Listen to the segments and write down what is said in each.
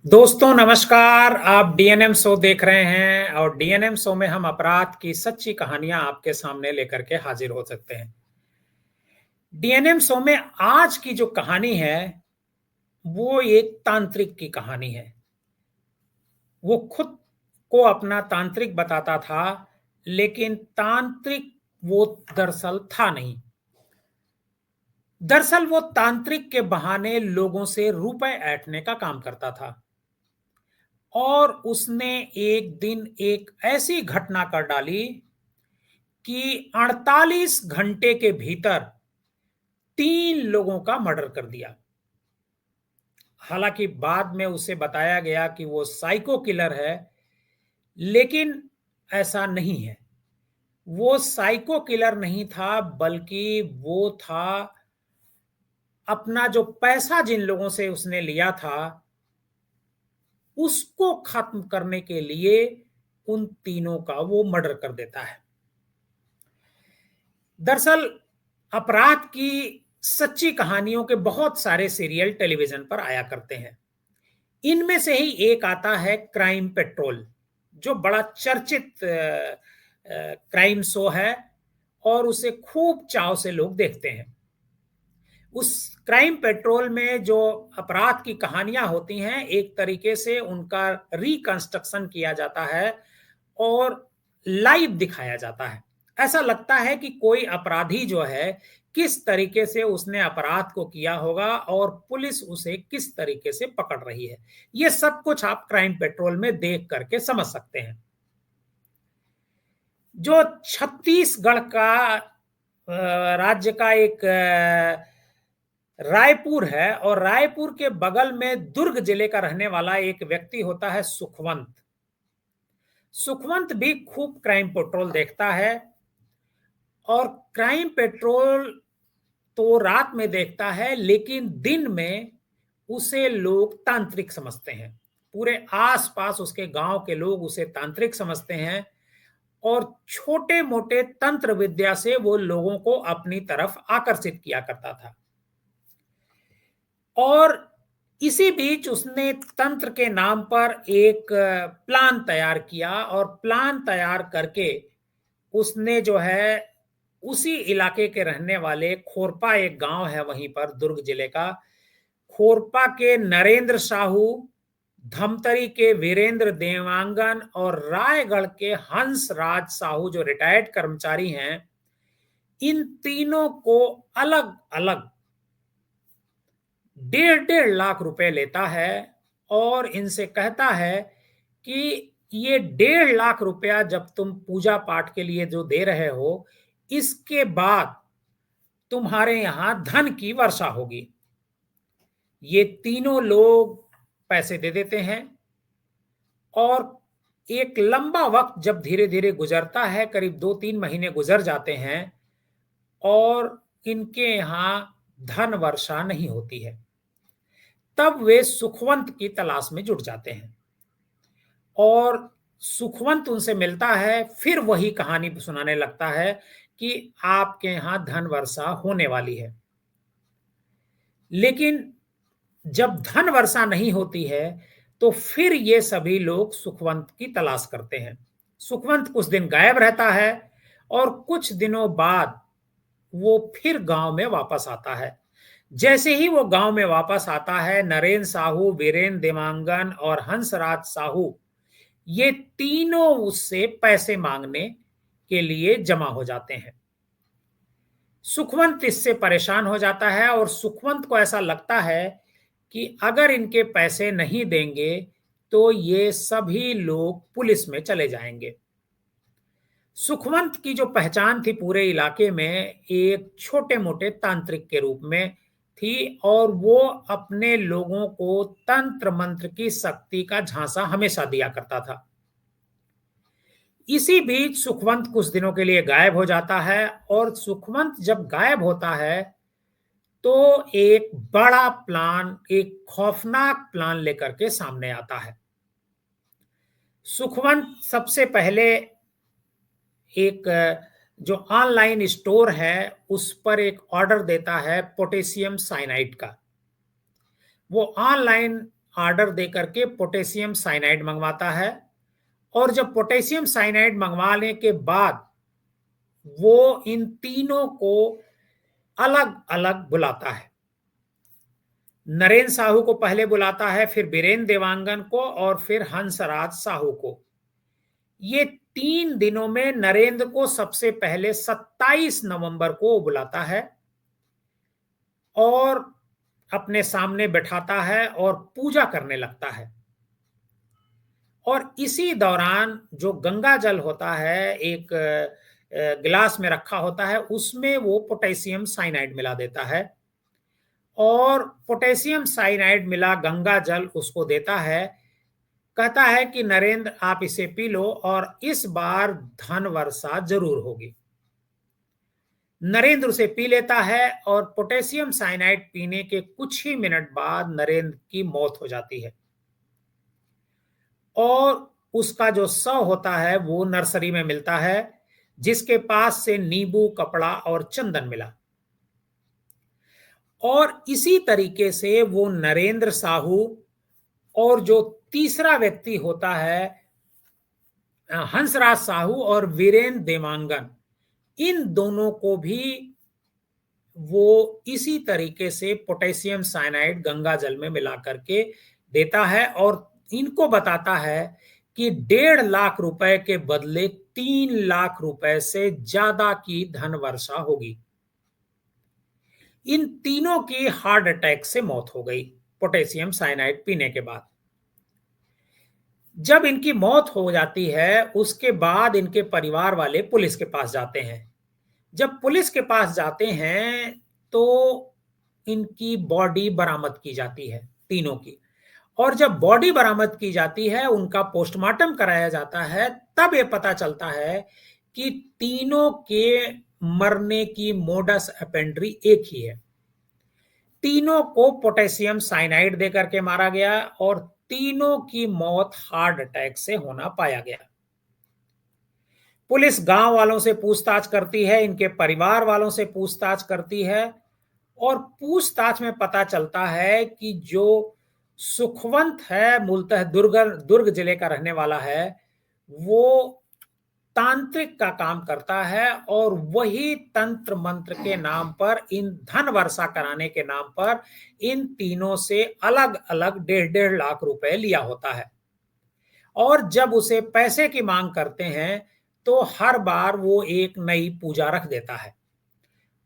दोस्तों नमस्कार। आप डीएनएम शो देख रहे हैं और डीएनएम शो में हम अपराध की सच्ची कहानियां आपके सामने लेकर के हाजिर हो सकते हैं। डीएनएम शो में आज की जो कहानी है वो एक तांत्रिक की कहानी है। वो खुद को अपना तांत्रिक बताता था, लेकिन तांत्रिक वो दरअसल था नहीं। दरअसल वो तांत्रिक के बहाने लोगों से रुपए ऐंठने का काम करता था। और उसने एक दिन एक ऐसी घटना कर डाली कि 48 घंटे के भीतर 3 लोगों का मर्डर कर दिया। हालांकि बाद में उसे बताया गया कि वो साइको किलर है, लेकिन ऐसा नहीं है। वो साइको किलर नहीं था, बल्कि वो था अपना जो पैसा जिन लोगों से उसने लिया था उसको खत्म करने के लिए उन तीनों का वो मर्डर कर देता है। दरअसल अपराध की सच्ची कहानियों के बहुत सारे सीरियल टेलीविजन पर आया करते हैं। इनमें से ही एक आता है क्राइम पेट्रोल, जो बड़ा चर्चित क्राइम शो है और उसे खूब चाव से लोग देखते हैं। उस क्राइम पेट्रोल में जो अपराध की कहानियां होती हैं, एक तरीके से उनका रिकंस्ट्रक्शन किया जाता है और लाइव दिखाया जाता है। ऐसा लगता है कि कोई अपराधी जो है किस तरीके से उसने अपराध को किया होगा और पुलिस उसे किस तरीके से पकड़ रही है। ये सब कुछ आप क्राइम पेट्रोल में देख करके समझ सकते हैं। जो छत्तीसगढ़ का राज्य का एक रायपुर है, और रायपुर के बगल में दुर्ग जिले का रहने वाला एक व्यक्ति होता है सुखवंत। सुखवंत भी खूब क्राइम पेट्रोल देखता है, और क्राइम पेट्रोल तो रात में देखता है, लेकिन दिन में उसे लोग तांत्रिक समझते हैं। पूरे आसपास उसके गांव के लोग उसे तांत्रिक समझते हैं और छोटे मोटे तंत्र विद्या से वो लोगों को अपनी तरफ आकर्षित किया करता था। और इसी बीच उसने तंत्र के नाम पर एक प्लान तैयार किया, और प्लान तैयार करके उसने जो है उसी इलाके के रहने वाले खोरपा, एक गांव है वहीं पर दुर्ग जिले का, खोरपा के नरेंद्र साहू, धमतरी के वीरेंद्र देवांगन और रायगढ़ के हंस राज साहू जो रिटायर्ड कर्मचारी हैं, इन तीनों को अलग अलग 1.5 लाख रुपए लेता है और इनसे कहता है कि ये 1.5 लाख रुपया जब तुम पूजा पाठ के लिए जो दे रहे हो, इसके बाद तुम्हारे यहां धन की वर्षा होगी। ये तीनों लोग पैसे दे देते हैं, और एक लंबा वक्त जब धीरे धीरे गुजरता है, करीब 2-3 महीने गुजर जाते हैं, और इनके यहां धन वर्षा नहीं होती है। तब वे सुखवंत की तलाश में जुट जाते हैं, और सुखवंत उनसे मिलता है, फिर वही कहानी सुनाने लगता है कि आपके यहां धन वर्षा होने वाली है। लेकिन जब धन वर्षा नहीं होती है, तो फिर ये सभी लोग सुखवंत की तलाश करते हैं। सुखवंत कुछ दिन गायब रहता है, और कुछ दिनों बाद वो फिर गांव में वापस आता है। जैसे ही वो गांव में वापस आता है, नरेंद्र साहू, वीरेंद्र देवांगन और हंसराज साहू, ये तीनों उससे पैसे मांगने के लिए जमा हो जाते हैं। सुखवंत इससे परेशान हो जाता है, और सुखवंत को ऐसा लगता है कि अगर इनके पैसे नहीं देंगे तो ये सभी लोग पुलिस में चले जाएंगे। सुखवंत की जो पहचान थी पूरे इलाके में, एक छोटे मोटे तांत्रिक के रूप में थी, और वो अपने लोगों को तंत्र मंत्र की शक्ति का झांसा हमेशा दिया करता था। इसी बीच सुखवंत कुछ दिनों के लिए गायब हो जाता है, और सुखवंत जब गायब होता है तो एक बड़ा प्लान, एक खौफनाक प्लान लेकर के सामने आता है। सुखवंत सबसे पहले एक जो ऑनलाइन स्टोर है उस पर एक ऑर्डर देता है पोटेशियम साइनाइड का। वो ऑनलाइन ऑर्डर देकर के पोटेशियम साइनाइड मंगवाता है, और जब पोटेशियम साइनाइड मंगवाने के बाद वो इन तीनों को अलग अलग बुलाता है। नरेंद्र साहू को पहले बुलाता है, फिर बीरेन देवांगन को, और फिर हंसराज साहू को। ये 3 दिनों में नरेंद्र को सबसे पहले 27 नवंबर को बुलाता है और अपने सामने बैठाता है और पूजा करने लगता है। और इसी दौरान जो गंगा जल होता है, एक गिलास में रखा होता है, उसमें वो पोटेशियम साइनाइड मिला देता है, और पोटेशियम साइनाइड मिला गंगा जल उसको देता है। कहता है कि नरेंद्र, आप इसे पी लो और इस बार धन वर्षा जरूर होगी। नरेंद्र उसे पी लेता है और पोटेशियम साइनाइड पीने के कुछ ही मिनट बाद नरेंद्र की मौत हो जाती है, और उसका जो शव होता है वो नर्सरी में मिलता है, जिसके पास से नींबू, कपड़ा और चंदन मिला। और इसी तरीके से वो नरेंद्र साहू और जो तीसरा व्यक्ति होता है हंसराज साहू और वीरेन देवांगन, इन दोनों को भी वो इसी तरीके से पोटेशियम साइनाइड गंगा जल में मिला करके देता है, और इनको बताता है कि 1.5 लाख रुपए के बदले 3 लाख रुपए से ज्यादा की धन वर्षा होगी। इन तीनों की हार्ट अटैक से मौत हो गई पोटेशियम साइनाइड पीने के बाद। जब इनकी मौत हो जाती है, उसके बाद इनके परिवार वाले पुलिस के पास जाते हैं। जब पुलिस के पास जाते हैं तो इनकी बॉडी बरामद की जाती है, तीनों की। और जब बॉडी बरामद की जाती है, उनका पोस्टमार्टम कराया जाता है, तब ये पता चलता है कि तीनों के मरने की मोडस ऑपेरेंडी एक ही है। तीनों को पोटेशियम साइनाइड देकर के मारा गया, और तीनों की मौत हार्ट अटैक से होना पाया गया। पुलिस गांव वालों से पूछताछ करती है, इनके परिवार वालों से पूछताछ करती है, और पूछताछ में पता चलता है कि जो सुखवंत है, मूलतः दुर्ग जिले का रहने वाला है, वो तांत्रिक का काम करता है, और वही तंत्र मंत्र के नाम पर, इन धन वर्षा कराने के नाम पर, इन तीनों से अलग अलग 1.5 लाख लिया होता है। और जब उसे पैसे की मांग करते हैं तो हर बार वो एक नई पूजा रख देता है,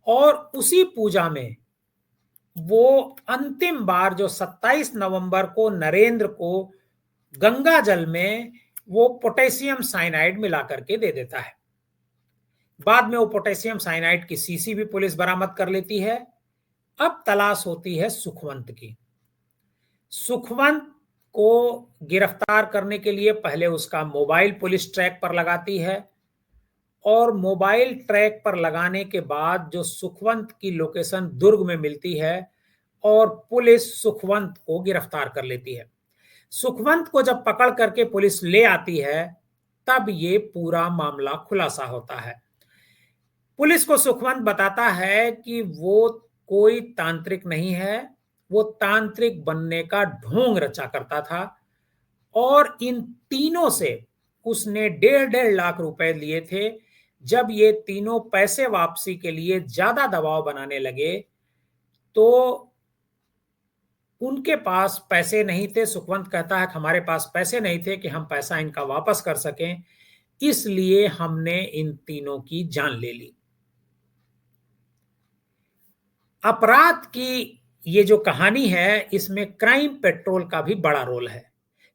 और उसी पूजा में वो अंतिम बार जो 27 नवंबर को नरेंद्र को गंगा जल में वो पोटेशियम साइनाइड मिला करके दे देता है। बाद में वो पोटेशियम साइनाइड की शीशी भी पुलिस बरामद कर लेती है। अब तलाश होती है सुखवंत की। सुखवंत को गिरफ्तार करने के लिए पहले उसका मोबाइल पुलिस ट्रैक पर लगाती है, और मोबाइल ट्रैक पर लगाने के बाद जो सुखवंत की लोकेशन दुर्ग में मिलती है, और पुलिस सुखवंत को गिरफ्तार कर लेती है। सुखवंत को जब पकड़ करके पुलिस ले आती है, तब ये पूरा मामला खुलासा होता है। पुलिस को सुखवंत बताता है कि वो कोई तांत्रिक नहीं है, वो तांत्रिक बनने का ढोंग रचा करता था, और इन तीनों से उसने 1.5 लाख लिए थे। जब ये तीनों पैसे वापसी के लिए ज्यादा दबाव बनाने लगे, तो उनके पास पैसे नहीं थे। सुखवंत कहता है कि हमारे पास पैसे नहीं थे कि हम पैसा इनका वापस कर सकें, इसलिए हमने इन तीनों की जान ले ली। अपराध की ये जो कहानी है, इसमें क्राइम पेट्रोल का भी बड़ा रोल है,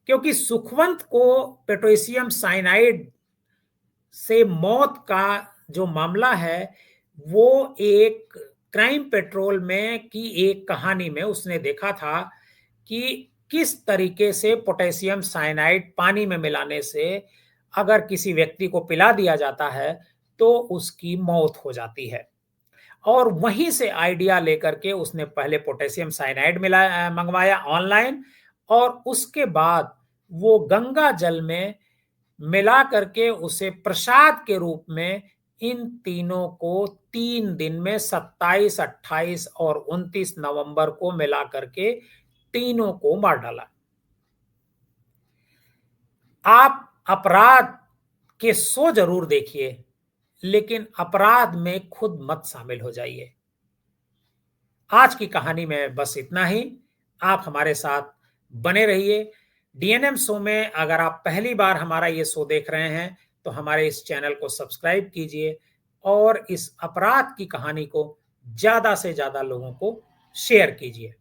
क्योंकि सुखवंत को पोटेशियम साइनाइड से मौत का जो मामला है, वो एक क्राइम पेट्रोल में की एक कहानी में उसने देखा था कि किस तरीके से पोटेशियम साइनाइड पानी में मिलाने से अगर किसी व्यक्ति को पिला दिया जाता है तो उसकी मौत हो जाती है। और वहीं से आइडिया लेकर के उसने पहले पोटेशियम साइनाइड मंगवाया ऑनलाइन, और उसके बाद वो गंगा जल में मिला करके उसे प्रसाद के रूप में इन तीनों को 3 दिन में 27, 28 और 29 नवंबर को मिला करके तीनों को मार डाला। आप अपराध के शो जरूर देखिए, लेकिन अपराध में खुद मत शामिल हो जाइए। आज की कहानी में बस इतना ही। आप हमारे साथ बने रहिए। डीएनएम शो में अगर आप पहली बार हमारा ये शो देख रहे हैं, तो हमारे इस चैनल को सब्सक्राइब कीजिए और इस अपराध की कहानी को ज़्यादा से ज़्यादा लोगों को शेयर कीजिए।